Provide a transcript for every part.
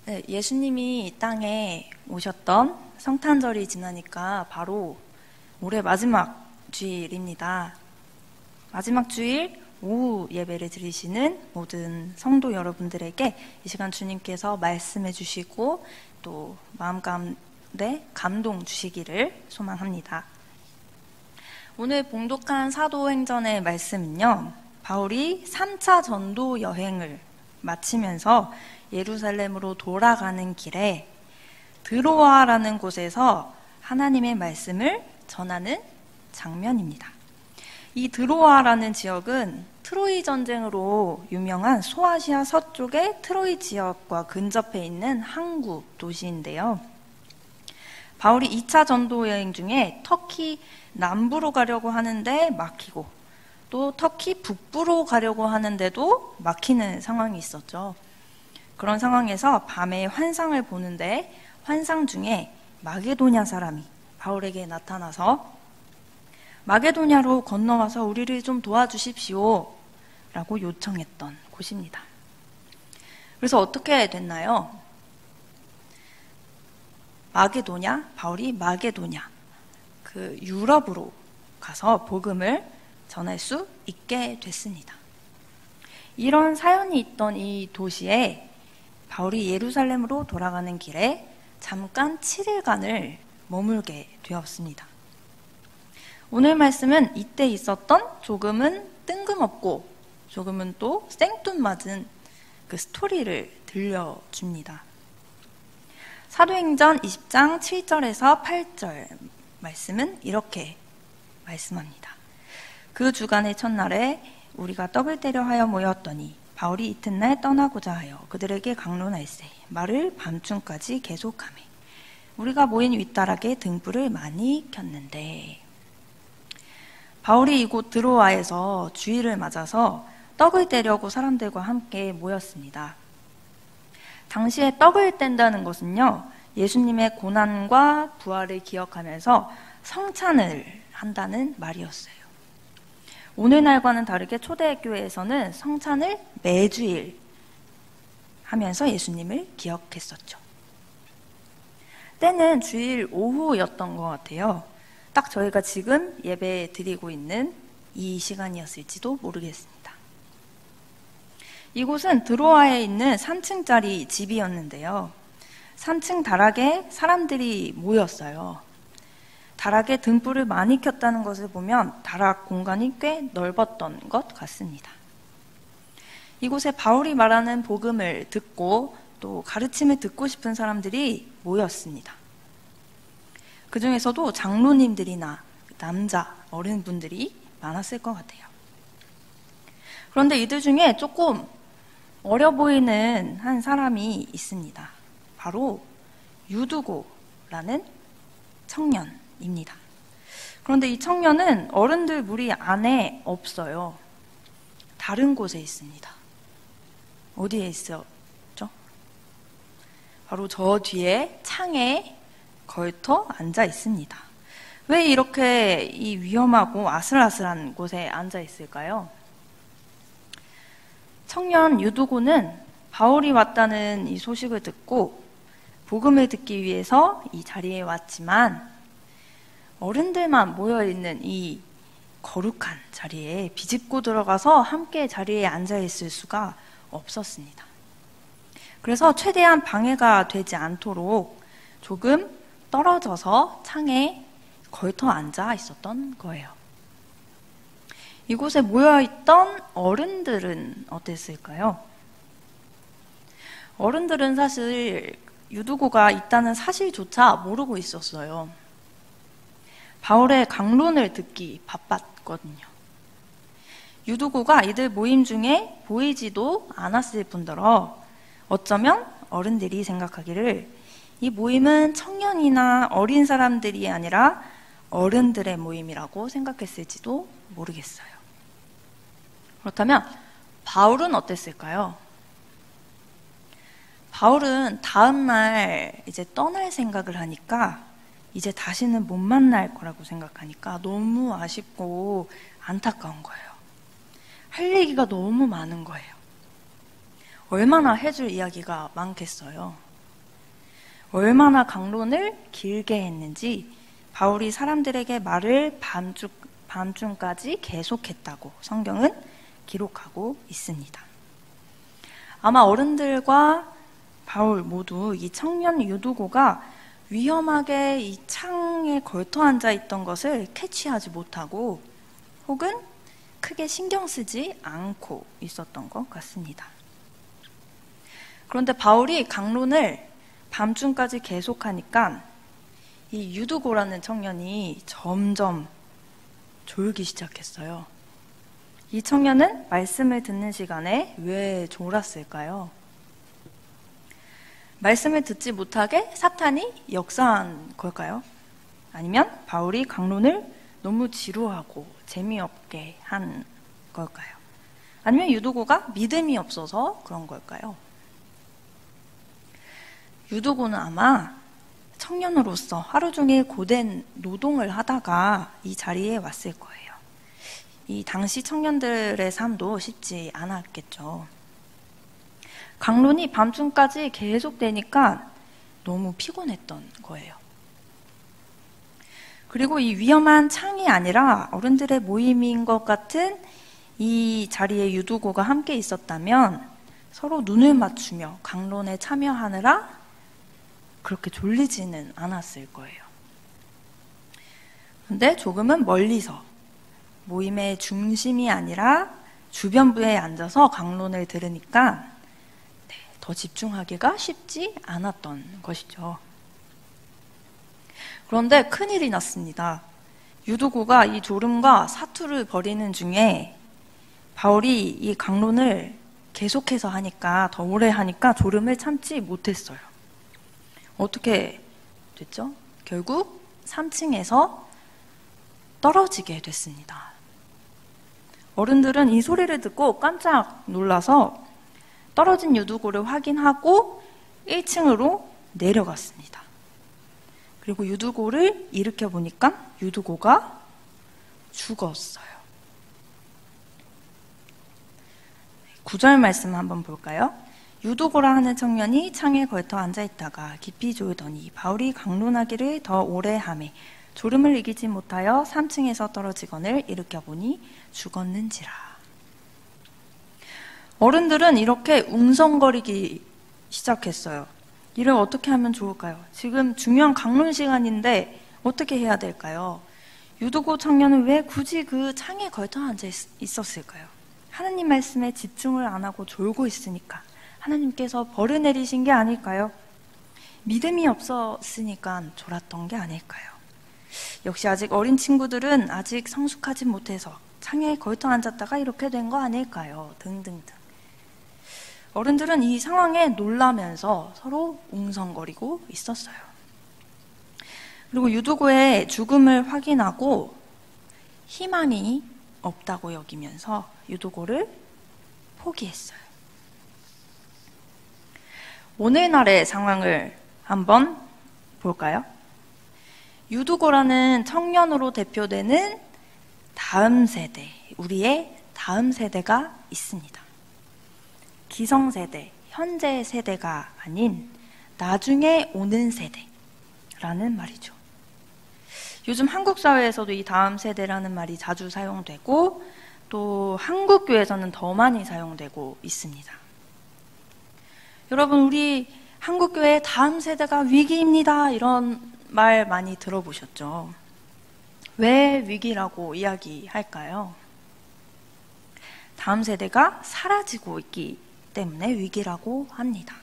네, 예수님이 이 땅에 오셨던 성탄절이 지나니까 바로 올해 마지막 주일입니다. 마지막 주일 오후 예배를 드리시는 모든 성도 여러분들에게 이 시간 주님께서 말씀해 주시고 또 마음 가운데 감동 주시기를 소망합니다. 오늘 봉독한 사도행전의 말씀은요, 바울이 3차 전도 여행을 마치면서 예루살렘으로 돌아가는 길에 드로아라는 곳에서 하나님의 말씀을 전하는 장면입니다. 이 드로아라는 지역은 트로이 전쟁으로 유명한 소아시아 서쪽의 트로이 지역과 근접해 있는 항구 도시인데요. 바울이 2차 전도 여행 중에 터키 남부로 가려고 하는데 막히고 또 터키 북부로 가려고 하는데도 막히는 상황이 있었죠. 그런 상황에서 밤에 환상을 보는데 환상 중에 마게도냐 사람이 바울에게 나타나서 마게도냐로 건너와서 우리를 좀 도와주십시오 라고 요청했던 곳입니다. 그래서 어떻게 됐나요? 마게도냐, 바울이 마게도냐, 그 유럽으로 가서 복음을 전할 수 있게 됐습니다. 이런 사연이 있던 이 도시에 바울이 예루살렘으로 돌아가는 길에 잠깐 7일간을 머물게 되었습니다. 오늘 말씀은 이때 있었던 조금은 뜬금없고 조금은 또 생뚱맞은 그 스토리를 들려줍니다. 사도행전 20장 7절에서 8절 말씀은 이렇게 말씀합니다. 그 주간의 첫날에 우리가 떡을 떼려 하여 모였더니 바울이 이튿날 떠나고자 하여 그들에게 강론할세 말을 밤중까지 계속하매 우리가 모인 윗다락에 등불을 많이 켰는데, 바울이 이곳 드로아에서 주일을 맞아서 떡을 떼려고 사람들과 함께 모였습니다. 당시에 떡을 뗀다는 것은요, 예수님의 고난과 부활을 기억하면서 성찬을 한다는 말이었어요. 오늘날과는 다르게 초대교회에서는 성찬을 매주일 하면서 예수님을 기억했었죠. 때는 주일 오후였던 것 같아요. 딱 저희가 지금 예배 드리고 있는 이 시간이었을지도 모르겠습니다. 이곳은 드로아에 있는 3층짜리 집이었는데요. 3층 다락에 사람들이 모였어요. 다락에 등불을 많이 켰다는 것을 보면 다락 공간이 꽤 넓었던 것 같습니다. 이곳에 바울이 말하는 복음을 듣고 또 가르침을 듣고 싶은 사람들이 모였습니다. 그 중에서도 장로님들이나 남자, 어른분들이 많았을 것 같아요. 그런데 이들 중에 조금 어려 보이는 한 사람이 있습니다. 바로 유두고라는 청년입니다. 그런데 이 청년은 어른들 무리 안에 없어요. 다른 곳에 있습니다. 어디에 있었죠? 바로 저 뒤에 창에 걸터 앉아 있습니다. 왜 이렇게 이 위험하고 아슬아슬한 곳에 앉아 있을까요? 청년 유두고는 바울이 왔다는 이 소식을 듣고 복음을 듣기 위해서 이 자리에 왔지만 어른들만 모여있는 이 거룩한 자리에 비집고 들어가서 함께 자리에 앉아있을 수가 없었습니다. 그래서 최대한 방해가 되지 않도록 조금 떨어져서 창에 걸터 앉아 있었던 거예요. 이곳에 모여있던 어른들은 어땠을까요? 어른들은 사실 유두고가 있다는 사실조차 모르고 있었어요. 바울의 강론을 듣기 바빴거든요. 유두고가 이들 모임 중에 보이지도 않았을 뿐더러 어쩌면 어른들이 생각하기를 이 모임은 청년이나 어린 사람들이 아니라 어른들의 모임이라고 생각했을지도 모르겠어요. 그렇다면 바울은 어땠을까요? 바울은 다음날 이제 떠날 생각을 하니까 이제 다시는 못 만날 거라고 생각하니까 너무 아쉽고 안타까운 거예요. 할 얘기가 너무 많은 거예요. 얼마나 해줄 이야기가 많겠어요. 얼마나 강론을 길게 했는지 바울이 사람들에게 말을 밤중까지 계속했다고 성경은 기록하고 있습니다. 아마 어른들과 바울 모두 이 청년 유두고가 위험하게 이 창에 걸터 앉아 있던 것을 캐치하지 못하고 혹은 크게 신경 쓰지 않고 있었던 것 같습니다. 그런데 바울이 강론을 밤중까지 계속하니까 이 유두고라는 청년이 점점 졸기 시작했어요. 이 청년은 말씀을 듣는 시간에 왜 졸았을까요? 말씀을 듣지 못하게 사탄이 역사한 걸까요? 아니면 바울이 강론을 너무 지루하고 재미없게 한 걸까요? 아니면 유두고가 믿음이 없어서 그런 걸까요? 유두고는 아마 청년으로서 하루 종일 고된 노동을 하다가 이 자리에 왔을 거예요. 이 당시 청년들의 삶도 쉽지 않았겠죠. 강론이 밤중까지 계속되니까 너무 피곤했던 거예요. 그리고 이 위험한 창이 아니라 어른들의 모임인 것 같은 이 자리에 유두고가 함께 있었다면 서로 눈을 맞추며 강론에 참여하느라 그렇게 졸리지는 않았을 거예요. 근데 조금은 멀리서 모임의 중심이 아니라 주변부에 앉아서 강론을 들으니까 더 집중하기가 쉽지 않았던 것이죠. 그런데 큰일이 났습니다. 유두고가 이 졸음과 사투를 벌이는 중에 바울이 이 강론을 계속해서 하니까, 더 오래 하니까 졸음을 참지 못했어요. 어떻게 됐죠? 결국 3층에서 떨어지게 됐습니다. 어른들은 이 소리를 듣고 깜짝 놀라서 떨어진 유두고를 확인하고 1층으로 내려갔습니다. 그리고 유두고를 일으켜 보니까 유두고가 죽었어요. 9절 말씀 한번 볼까요? 유두고라 하는 청년이 창에 걸터 앉아있다가 깊이 졸더니 바울이 강론하기를 더 오래 하매 졸음을 이기지 못하여 3층에서 떨어지거늘 일으켜 보니 죽었는지라. 어른들은 이렇게 웅성거리기 시작했어요. 이를 어떻게 하면 좋을까요? 지금 중요한 강론 시간인데 어떻게 해야 될까요? 유두고 청년은 왜 굳이 그 창에 걸터 앉아 있었을까요? 하나님 말씀에 집중을 안 하고 졸고 있으니까 하나님께서 벌을 내리신 게 아닐까요? 믿음이 없었으니까 졸았던 게 아닐까요? 역시 아직 어린 친구들은 아직 성숙하지 못해서 창에 걸터 앉았다가 이렇게 된 거 아닐까요? 등등등. 어른들은 이 상황에 놀라면서 서로 웅성거리고 있었어요. 그리고 유두고의 죽음을 확인하고 희망이 없다고 여기면서 유두고를 포기했어요. 오늘날의 상황을 한번 볼까요? 유두고라는 청년으로 대표되는 다음 세대, 우리의 다음 세대가 있습니다. 기성세대, 현재 세대가 아닌 나중에 오는 세대라는 말이죠. 요즘 한국 사회에서도 이 다음 세대라는 말이 자주 사용되고 또 한국교회에서는 더 많이 사용되고 있습니다. 여러분, 우리 한국교회의 다음 세대가 위기입니다. 이런 말 많이 들어보셨죠? 왜 위기라고 이야기할까요? 다음 세대가 사라지고 있기 때문에 위기라고 합니다.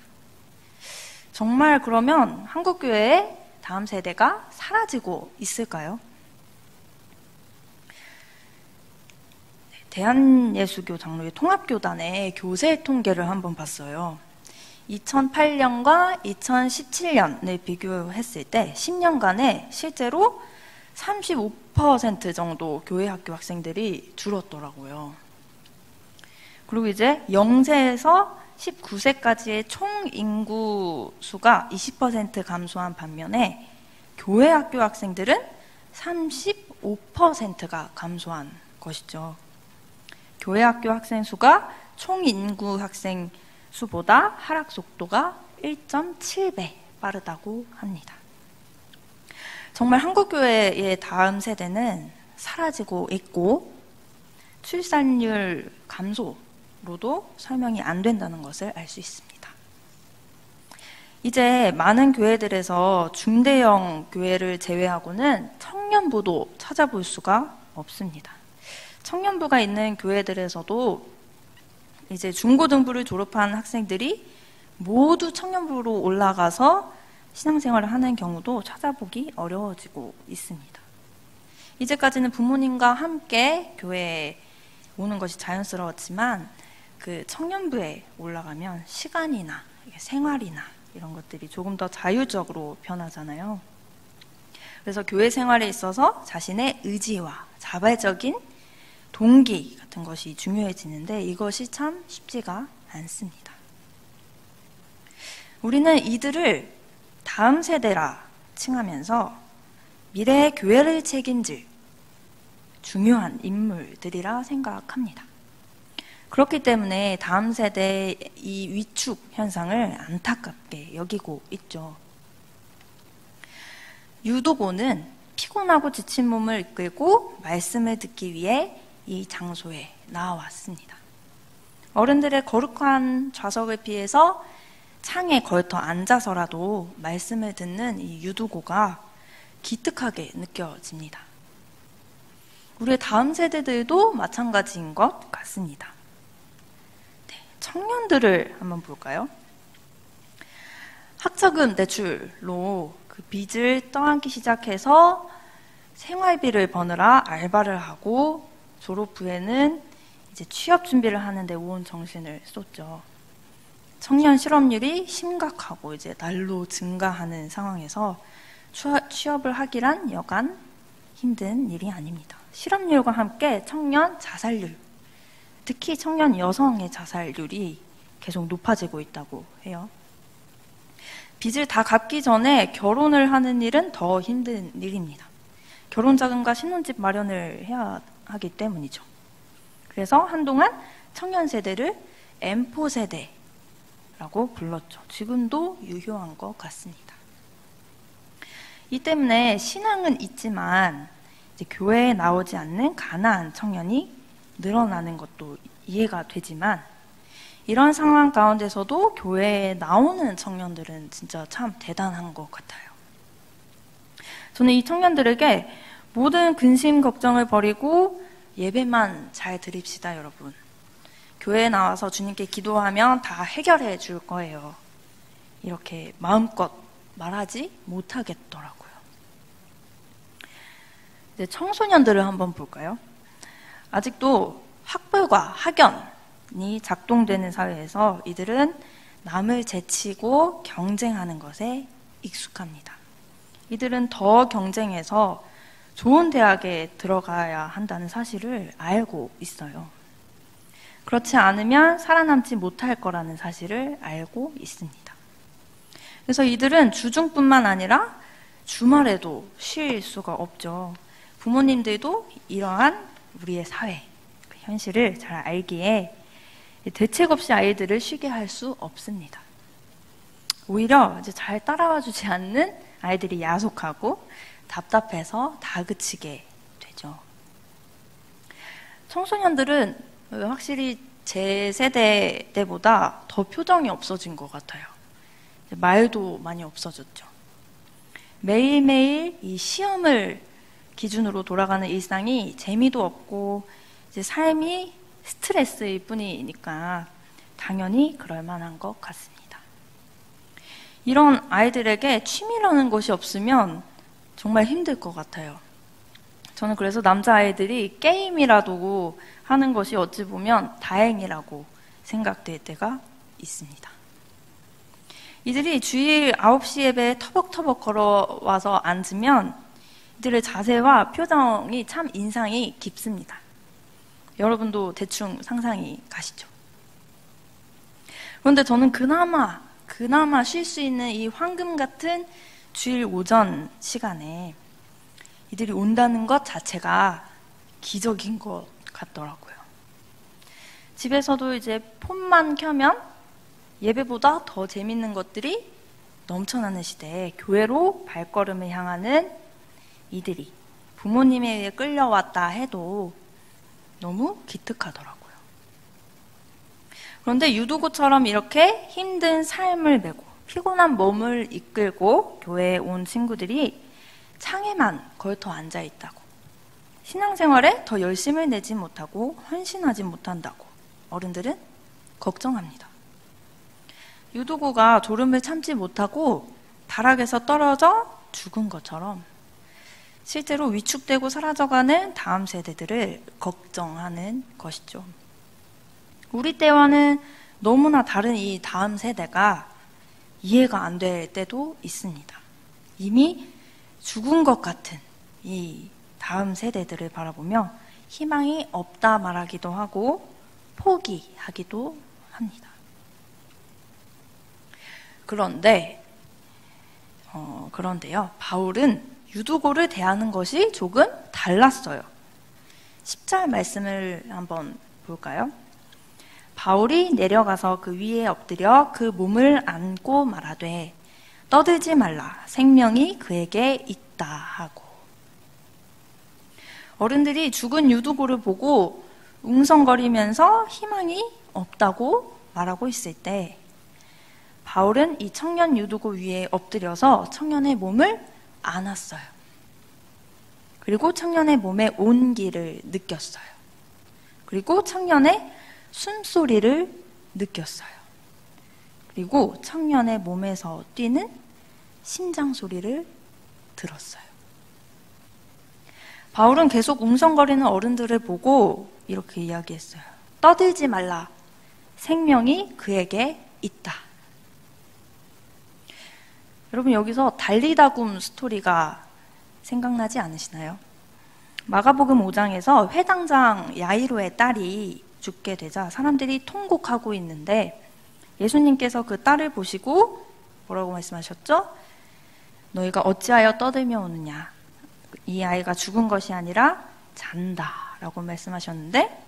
정말 그러면 한국교회의 다음 세대가 사라지고 있을까요? 대한예수교 장로회 통합교단의 교세 통계를 한번 봤어요. 2008년과 2017년을 비교했을 때 10년간에 실제로 35% 정도 교회 학교 학생들이 줄었더라고요. 그리고 이제 0세에서 19세까지의 총 인구 수가 20% 감소한 반면에 교회 학교 학생들은 35%가 감소한 것이죠. 교회 학교 학생 수가 총 인구 학생 수보다 하락 속도가 1.7배 빠르다고 합니다. 정말 한국교회의 다음 세대는 사라지고 있고 출산율 감소로도 설명이 안 된다는 것을 알 수 있습니다. 이제 많은 교회들에서 중대형 교회를 제외하고는 청년부도 찾아볼 수가 없습니다. 청년부가 있는 교회들에서도 이제 중고등부를 졸업한 학생들이 모두 청년부로 올라가서 신앙생활을 하는 경우도 찾아보기 어려워지고 있습니다. 이제까지는 부모님과 함께 교회에 오는 것이 자연스러웠지만 그 청년부에 올라가면 시간이나 생활이나 이런 것들이 조금 더 자유적으로 변하잖아요. 그래서 교회 생활에 있어서 자신의 의지와 자발적인 동기 같은 것이 중요해지는데 이것이 참 쉽지가 않습니다. 우리는 이들을 다음 세대라 칭하면서 미래의 교회를 책임질 중요한 인물들이라 생각합니다. 그렇기 때문에 다음 세대의 이 위축 현상을 안타깝게 여기고 있죠. 유도고는 피곤하고 지친 몸을 이끌고 말씀을 듣기 위해 이 장소에 나왔습니다. 어른들의 거룩한 좌석을 피해서 창에 걸터 앉아서라도 말씀을 듣는 이 유도고가 기특하게 느껴집니다. 우리의 다음 세대들도 마찬가지인 것 같습니다. 청년들을 한번 볼까요? 학자금 대출로 그 빚을 떠안기 시작해서 생활비를 버느라 알바를 하고 졸업 후에는 이제 취업 준비를 하는데 온 정신을 쏟죠. 청년 실업률이 심각하고 이제 날로 증가하는 상황에서 취업을 하기란 여간 힘든 일이 아닙니다. 실업률과 함께 청년 자살률, 특히 청년 여성의 자살률이 계속 높아지고 있다고 해요. 빚을 다 갚기 전에 결혼을 하는 일은 더 힘든 일입니다. 결혼 자금과 신혼집 마련을 해야 하기 때문이죠. 그래서 한동안 청년 세대를 M4 세대라고 불렀죠. 지금도 유효한 것 같습니다. 이 때문에 신앙은 있지만 이제 교회에 나오지 않는 가난한 청년이 늘어나는 것도 이해가 되지만 이런 상황 가운데서도 교회에 나오는 청년들은 진짜 참 대단한 것 같아요. 저는 이 청년들에게 모든 근심 걱정을 버리고 예배만 잘 드립시다, 여러분. 교회에 나와서 주님께 기도하면 다 해결해 줄 거예요. 이렇게 마음껏 말하지 못하겠더라고요. 이제 청소년들을 한번 볼까요? 아직도 학벌과 학연이 작동되는 사회에서 이들은 남을 제치고 경쟁하는 것에 익숙합니다. 이들은 더 경쟁해서 좋은 대학에 들어가야 한다는 사실을 알고 있어요. 그렇지 않으면 살아남지 못할 거라는 사실을 알고 있습니다. 그래서 이들은 주중뿐만 아니라 주말에도 쉴 수가 없죠. 부모님들도 이러한 우리의 사회, 그 현실을 잘 알기에 대책 없이 아이들을 쉬게 할 수 없습니다. 오히려 이제 잘 따라와 주지 않는 아이들이 야속하고 답답해서 다그치게 되죠. 청소년들은 확실히 제 세대 때보다 더 표정이 없어진 것 같아요. 말도 많이 없어졌죠. 매일매일 이 시험을 기준으로 돌아가는 일상이 재미도 없고 이제 삶이 스트레스일 뿐이니까 당연히 그럴 만한 것 같습니다. 이런 아이들에게 취미라는 것이 없으면 정말 힘들 것 같아요. 저는 그래서 남자아이들이 게임이라도 하는 것이 어찌 보면 다행이라고 생각될 때가 있습니다. 이들이 주일 9시 예배에 터벅터벅 걸어와서 앉으면 이들의 자세와 표정이 참 인상이 깊습니다. 여러분도 대충 상상이 가시죠? 그런데 저는 그나마 쉴 수 있는 이 황금 같은 주일 오전 시간에 이들이 온다는 것 자체가 기적인 것 같더라고요. 집에서도 이제 폰만 켜면 예배보다 더 재밌는 것들이 넘쳐나는 시대에 교회로 발걸음을 향하는 이들이 부모님에 의해 끌려왔다 해도 너무 기특하더라고요. 그런데 유두고처럼 이렇게 힘든 삶을 메고 피곤한 몸을 이끌고 교회에 온 친구들이 창에만 걸터 앉아있다고, 신앙생활에 더 열심을 내지 못하고 헌신하지 못한다고 어른들은 걱정합니다. 유두고가 졸음을 참지 못하고 다락에서 떨어져 죽은 것처럼 실제로 위축되고 사라져가는 다음 세대들을 걱정하는 것이죠. 우리 때와는 너무나 다른 이 다음 세대가 이해가 안 될 때도 있습니다. 이미 죽은 것 같은 이 다음 세대들을 바라보며 희망이 없다 말하기도 하고 포기하기도 합니다. 그런데요, 바울은 유두고를 대하는 것이 조금 달랐어요. 10절 말씀을 한번 볼까요? 바울이 내려가서 그 위에 엎드려 그 몸을 안고 말하되 떠들지 말라, 생명이 그에게 있다 하고. 어른들이 죽은 유두고를 보고 웅성거리면서 희망이 없다고 말하고 있을 때 바울은 이 청년 유두고 위에 엎드려서 청년의 몸을 안았어요. 그리고 청년의 몸의 온기를 느꼈어요. 그리고 청년의 숨소리를 느꼈어요. 그리고 청년의 몸에서 뛰는 심장 소리를 들었어요. 바울은 계속 웅성거리는 어른들을 보고 이렇게 이야기했어요. 떠들지 말라. 생명이 그에게 있다. 여러분, 여기서 달리다굼 스토리가 생각나지 않으시나요? 마가복음 5장에서 회당장 야이로의 딸이 죽게 되자 사람들이 통곡하고 있는데 예수님께서 그 딸을 보시고 뭐라고 말씀하셨죠? 너희가 어찌하여 떠들며 오느냐? 이 아이가 죽은 것이 아니라 잔다 라고 말씀하셨는데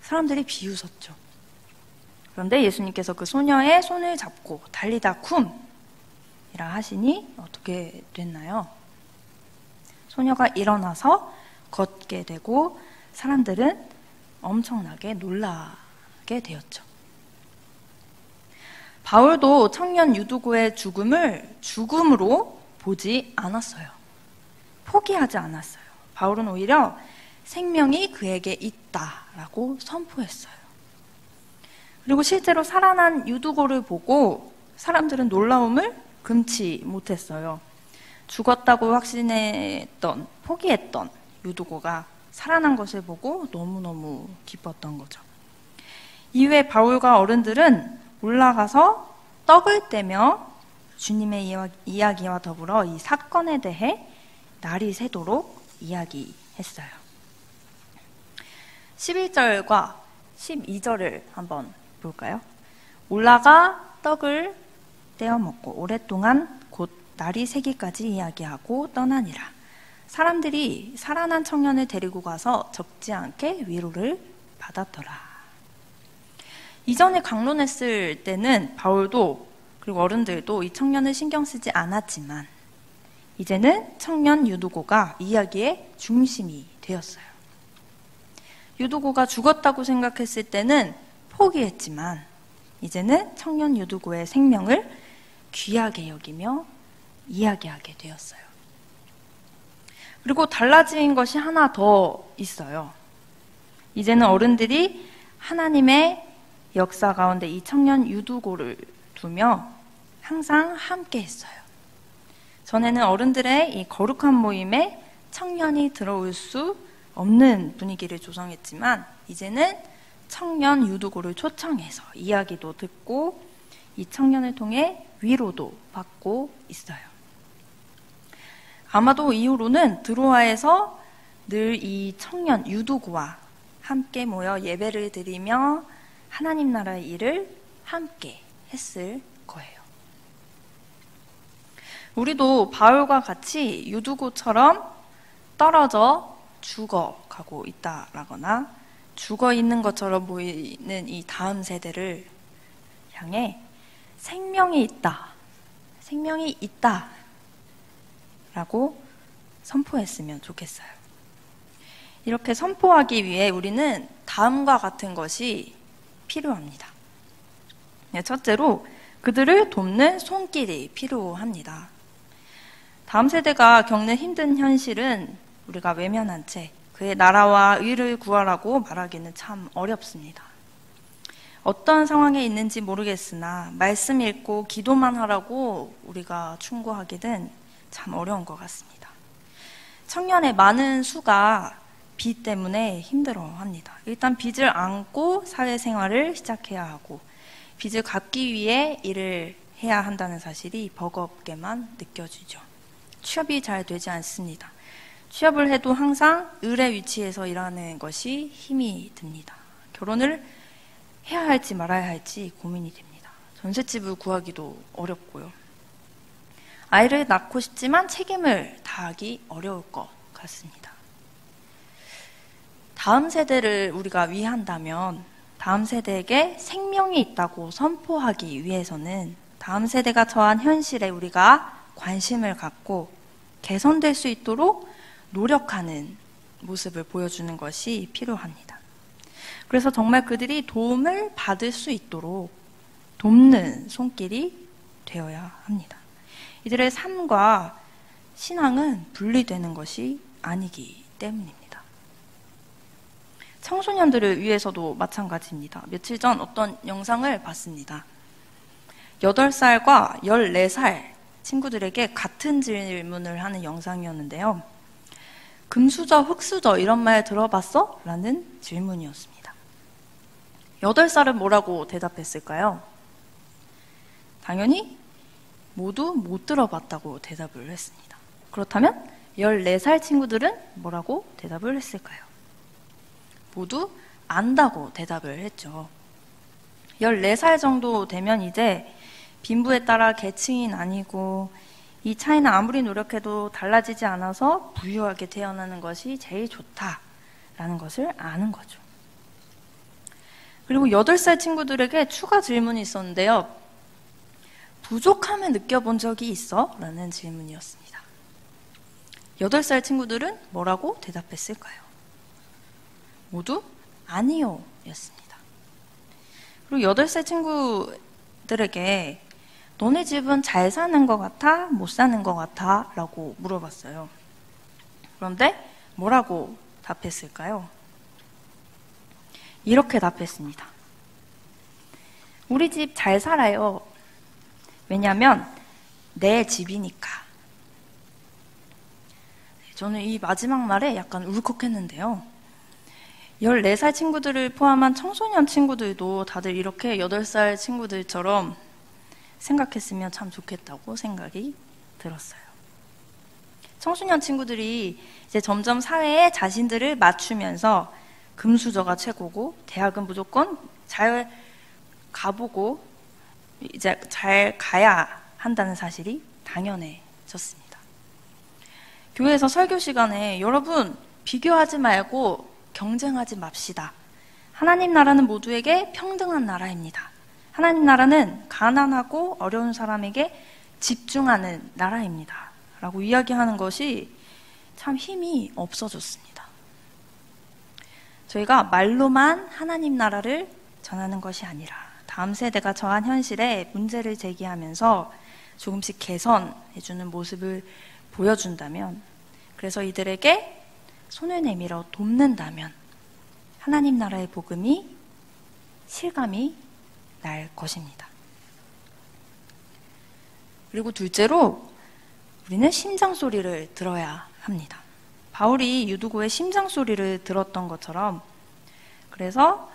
사람들이 비웃었죠. 그런데 예수님께서 그 소녀의 손을 잡고 달리다쿰 이라 하시니 어떻게 됐나요? 소녀가 일어나서 걷게 되고 사람들은 엄청나게 놀라게 되었죠. 바울도 청년 유두고의 죽음을 죽음으로 보지 않았어요. 포기하지 않았어요. 바울은 오히려 생명이 그에게 있다라고 선포했어요. 그리고 실제로 살아난 유두고를 보고 사람들은 놀라움을 금치 못했어요. 죽었다고 확신했던, 포기했던 유두고가 살아난 것을 보고 너무너무 기뻤던 거죠. 이후에 바울과 어른들은 올라가서 떡을 떼며 주님의 이야기와 더불어 이 사건에 대해 날이 새도록 이야기했어요. 11절과 12절을 한번 볼까요? 올라가 떡을 떼어 먹고 오랫동안 곧 날이 새기까지 이야기하고 떠나니라. 사람들이 살아난 청년을 데리고 가서 적지 않게 위로를 받았더라. 이전에 강론했을 때는 바울도 그리고 어른들도 이 청년을 신경 쓰지 않았지만 이제는 청년 유두고가 이야기의 중심이 되었어요. 유두고가 죽었다고 생각했을 때는 포기했지만 이제는 청년 유두고의 생명을 귀하게 여기며 이야기하게 되었어요. 그리고 달라진 것이 하나 더 있어요. 이제는 어른들이 하나님의 역사 가운데 이 청년 유두고를 두며 항상 함께 했어요. 전에는 어른들의 이 거룩한 모임에 청년이 들어올 수 없는 분위기를 조성했지만 이제는 청년 유두고를 초청해서 이야기도 듣고 이 청년을 통해 위로도 받고 있어요. 아마도 이후로는 드로아에서 늘 이 청년 유두고와 함께 모여 예배를 드리며 하나님 나라의 일을 함께 했을 거예요. 우리도 바울과 같이 유두고처럼 떨어져 죽어가고 있다라거나 죽어 있는 것처럼 보이는 이 다음 세대를 향해 생명이 있다, 생명이 있다 라고 선포했으면 좋겠어요. 이렇게 선포하기 위해 우리는 다음과 같은 것이 필요합니다. 첫째로 그들을 돕는 손길이 필요합니다. 다음 세대가 겪는 힘든 현실은 우리가 외면한 채 그의 나라와 의를 구하라고 말하기는 참 어렵습니다. 어떤 상황에 있는지 모르겠으나 말씀 읽고 기도만 하라고 우리가 충고하기는 참 어려운 것 같습니다. 청년의 많은 수가 빚 때문에 힘들어합니다. 일단 빚을 안고 사회생활을 시작해야 하고 빚을 갚기 위해 일을 해야 한다는 사실이 버겁게만 느껴지죠. 취업이 잘 되지 않습니다. 취업을 해도 항상 을의 위치에서 일하는 것이 힘이 듭니다. 결혼을 해야 할지 말아야 할지 고민이 됩니다. 전셋집을 구하기도 어렵고요. 아이를 낳고 싶지만 책임을 다하기 어려울 것 같습니다. 다음 세대를 우리가 위한다면 다음 세대에게 생명이 있다고 선포하기 위해서는 다음 세대가 처한 현실에 우리가 관심을 갖고 개선될 수 있도록 노력하는 모습을 보여주는 것이 필요합니다. 그래서 정말 그들이 도움을 받을 수 있도록 돕는 손길이 되어야 합니다. 이들의 삶과 신앙은 분리되는 것이 아니기 때문입니다. 청소년들을 위해서도 마찬가지입니다. 며칠 전 어떤 영상을 봤습니다. 8살과 14살 친구들에게 같은 질문을 하는 영상이었는데요. 금수저, 흙수저 이런 말 들어봤어? 라는 질문이었습니다. 8살은 뭐라고 대답했을까요? 당연히 모두 못 들어봤다고 대답을 했습니다. 그렇다면 14살 친구들은 뭐라고 대답을 했을까요? 모두 안다고 대답을 했죠. 14살 정도 되면 이제 빈부에 따라 계층이 나뉘고 이 차이는 아무리 노력해도 달라지지 않아서 부유하게 태어나는 것이 제일 좋다라는 것을 아는 거죠. 그리고 8살 친구들에게 추가 질문이 있었는데요. 부족함을 느껴본 적이 있어? 라는 질문이었습니다. 8살 친구들은 뭐라고 대답했을까요? 모두 아니요 였습니다. 그리고 8살 친구들에게 너네 집은 잘 사는 것 같아? 못 사는 것 같아? 라고 물어봤어요. 그런데 뭐라고 답했을까요? 이렇게 답했습니다. 우리 집 잘 살아요. 왜냐면 내 집이니까. 저는 이 마지막 말에 약간 울컥했는데요. 14살 친구들을 포함한 청소년 친구들도 다들 이렇게 8살 친구들처럼 생각했으면 참 좋겠다고 생각이 들었어요. 청소년 친구들이 이제 점점 사회에 자신들을 맞추면서 금수저가 최고고 대학은 무조건 잘 가보고 이제 잘 가야 한다는 사실이 당연해졌습니다. 교회에서 설교 시간에 여러분 비교하지 말고 경쟁하지 맙시다. 하나님 나라는 모두에게 평등한 나라입니다. 하나님 나라는 가난하고 어려운 사람에게 집중하는 나라입니다. 라고 이야기하는 것이 참 힘이 없어졌습니다. 저희가 말로만 하나님 나라를 전하는 것이 아니라 다음 세대가 처한 현실에 문제를 제기하면서 조금씩 개선해주는 모습을 보여준다면, 그래서 이들에게 손을 내밀어 돕는다면 하나님 나라의 복음이 실감이 날 것입니다. 그리고 둘째로 우리는 심장 소리를 들어야 합니다. 바울이 유두고의 심장 소리를 들었던 것처럼, 그래서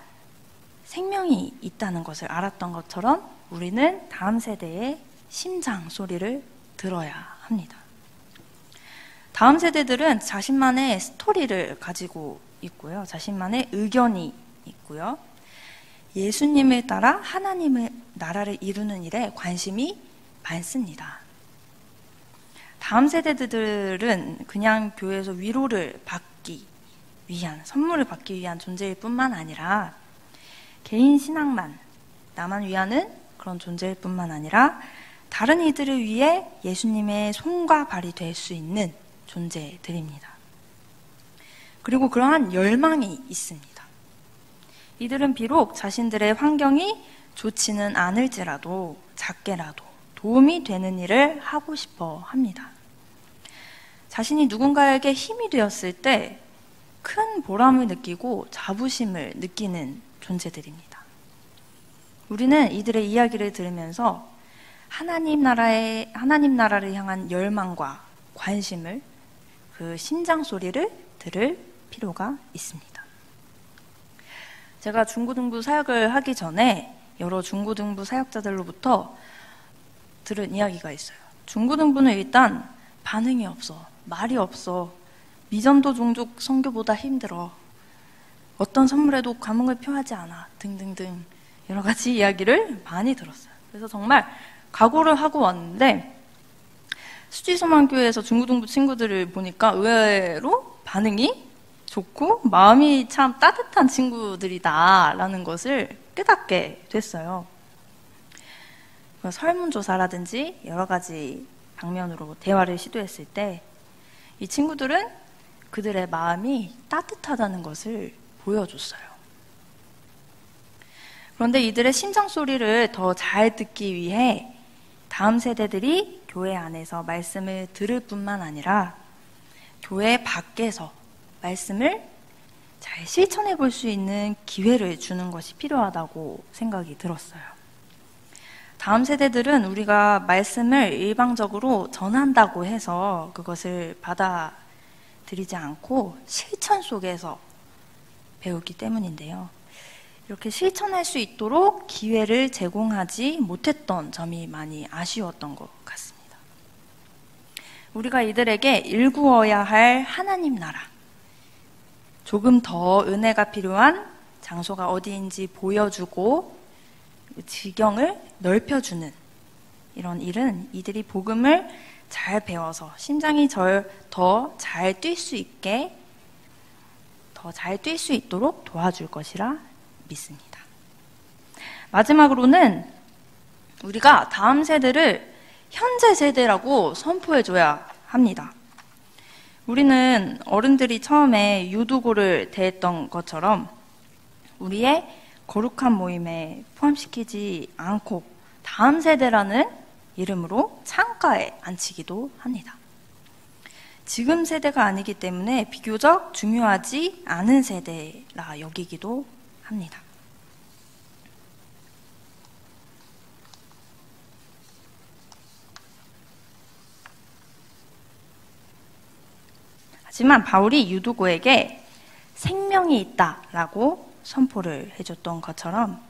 생명이 있다는 것을 알았던 것처럼 우리는 다음 세대의 심장 소리를 들어야 합니다. 다음 세대들은 자신만의 스토리를 가지고 있고요. 자신만의 의견이 있고요. 예수님을 따라 하나님의 나라를 이루는 일에 관심이 많습니다. 다음 세대들은 그냥 교회에서 위로를 받기 위한, 선물을 받기 위한 존재일 뿐만 아니라 개인 신앙만, 나만 위하는 그런 존재일 뿐만 아니라 다른 이들을 위해 예수님의 손과 발이 될 수 있는 존재들입니다. 그리고 그러한 열망이 있습니다. 이들은 비록 자신들의 환경이 좋지는 않을지라도 작게라도 도움이 되는 일을 하고 싶어 합니다. 자신이 누군가에게 힘이 되었을 때 큰 보람을 느끼고 자부심을 느끼는 존재들입니다. 우리는 이들의 이야기를 들으면서 하나님 나라를 향한 열망과 관심을, 그 심장 소리를 들을 필요가 있습니다. 제가 중고등부 사역을 하기 전에 여러 중고등부 사역자들로부터 들은 이야기가 있어요. 중고등부는 일단 반응이 없어, 말이 없어, 미전도 종족 선교보다 힘들어, 어떤 선물에도 감흥을 표하지 않아, 등등등 여러 가지 이야기를 많이 들었어요. 그래서 정말 각오를 하고 왔는데 수지소망교회에서 중고등부 친구들을 보니까 의외로 반응이 좋고 마음이 참 따뜻한 친구들이다라는 것을 깨닫게 됐어요. 설문조사라든지 여러 가지 방면으로 대화를 시도했을 때 이 친구들은 그들의 마음이 따뜻하다는 것을 보여줬어요. 그런데 이들의 심장 소리를 더 잘 듣기 위해 다음 세대들이 교회 안에서 말씀을 들을 뿐만 아니라 교회 밖에서 말씀을 잘 실천해 볼 수 있는 기회를 주는 것이 필요하다고 생각이 들었어요. 다음 세대들은 우리가 말씀을 일방적으로 전한다고 해서 그것을 받아들이지 않고 실천 속에서 배우기 때문인데요. 이렇게 실천할 수 있도록 기회를 제공하지 못했던 점이 많이 아쉬웠던 것 같습니다. 우리가 이들에게 일구어야 할 하나님 나라, 조금 더 은혜가 필요한 장소가 어디인지 보여주고 지경을 넓혀주는 이런 일은 이들이 복음을 잘 배워서 심장이 더 잘 뛸 수 있게, 더 잘 뛸 수 있도록 도와줄 것이라 믿습니다. 마지막으로는 우리가 다음 세대를 현재 세대라고 선포해줘야 합니다. 우리는 어른들이 처음에 유두고를 대했던 것처럼 우리의 거룩한 모임에 포함시키지 않고 다음 세대라는 이름으로 창가에 앉히기도 합니다. 지금 세대가 아니기 때문에 비교적 중요하지 않은 세대라 여기기도 합니다. 하지만 바울이 유두고에게 생명이 있다라고 선포를 해줬던 것처럼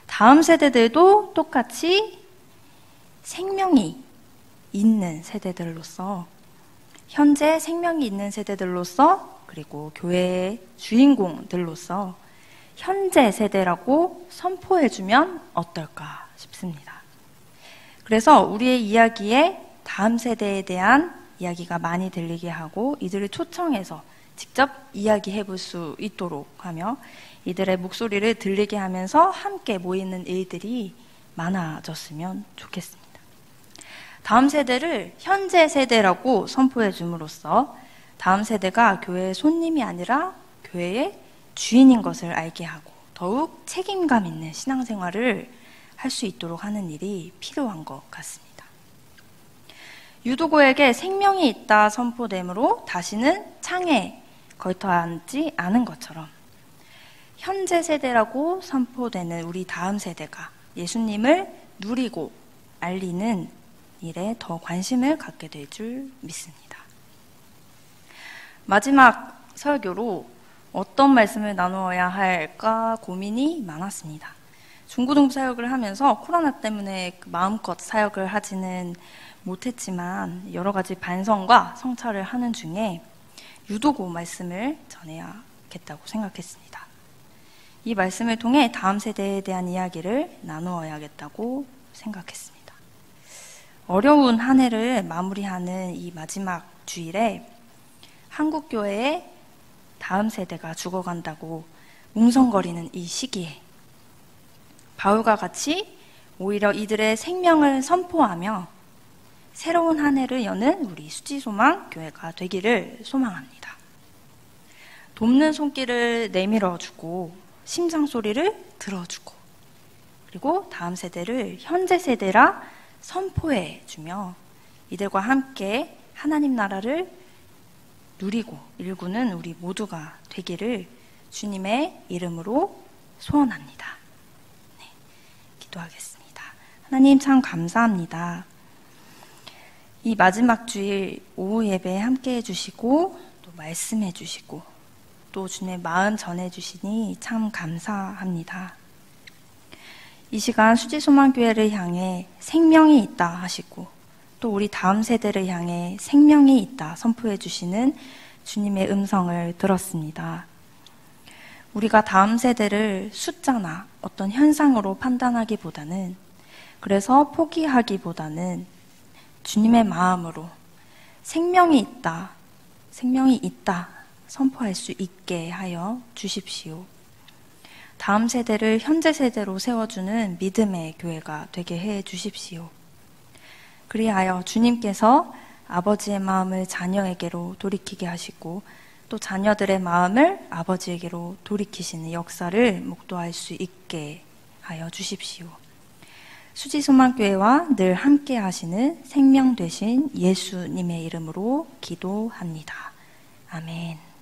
다음 세대들도 똑같이 생명이 있는 세대들로서, 현재 생명이 있는 세대들로서, 그리고 교회의 주인공들로서 현재 세대라고 선포해주면 어떨까 싶습니다. 그래서 우리의 이야기에 다음 세대에 대한 이야기가 많이 들리게 하고 이들을 초청해서 직접 이야기해 볼 수 있도록 하며 이들의 목소리를 들리게 하면서 함께 모이는 일들이 많아졌으면 좋겠습니다. 다음 세대를 현재 세대라고 선포해 줌으로써 다음 세대가 교회의 손님이 아니라 교회의 주인인 것을 알게 하고 더욱 책임감 있는 신앙생활을 할 수 있도록 하는 일이 필요한 것 같습니다. 유두고에게 생명이 있다 선포됨으로 다시는 창에 걸터앉지 않은 것처럼 현재 세대라고 선포되는 우리 다음 세대가 예수님을 누리고 알리는 일에 더 관심을 갖게 될 줄 믿습니다. 마지막 설교로 어떤 말씀을 나누어야 할까 고민이 많았습니다. 중고등부 사역을 하면서 코로나 때문에 마음껏 사역을 하지는 못했지만 여러 가지 반성과 성찰을 하는 중에 유도고 말씀을 전해야겠다고 생각했습니다. 이 말씀을 통해 다음 세대에 대한 이야기를 나누어야겠다고 생각했습니다. 어려운 한 해를 마무리하는 이 마지막 주일에 한국교회의 다음 세대가 죽어간다고 웅성거리는 이 시기에 바울과 같이 오히려 이들의 생명을 선포하며 새로운 한 해를 여는 우리 수지소망 교회가 되기를 소망합니다. 돕는 손길을 내밀어주고 심장 소리를 들어주고 그리고 다음 세대를 현재 세대라 선포해주며 이들과 함께 하나님 나라를 누리고 일구는 우리 모두가 되기를 주님의 이름으로 소원합니다. 네, 기도하겠습니다. 하나님 참 감사합니다. 이 마지막 주일 오후 예배에 함께 해주시고 또 말씀해 주시고 또 주님의 마음 전해주시니 참 감사합니다. 이 시간 수지소망교회를 향해 생명이 있다 하시고 또 우리 다음 세대를 향해 생명이 있다 선포해 주시는 주님의 음성을 들었습니다. 우리가 다음 세대를 숫자나 어떤 현상으로 판단하기보다는 그래서 포기하기보다는 주님의 마음으로 생명이 있다 선포할 수 있게 하여 주십시오. 다음 세대를 현재 세대로 세워주는 믿음의 교회가 되게 해 주십시오. 그리하여 주님께서 아버지의 마음을 자녀에게로 돌이키게 하시고 또 자녀들의 마음을 아버지에게로 돌이키시는 역사를 목도할 수 있게 하여 주십시오. 수지소망교회와 늘 함께 하시는 생명 되신 예수님의 이름으로 기도합니다. 아멘.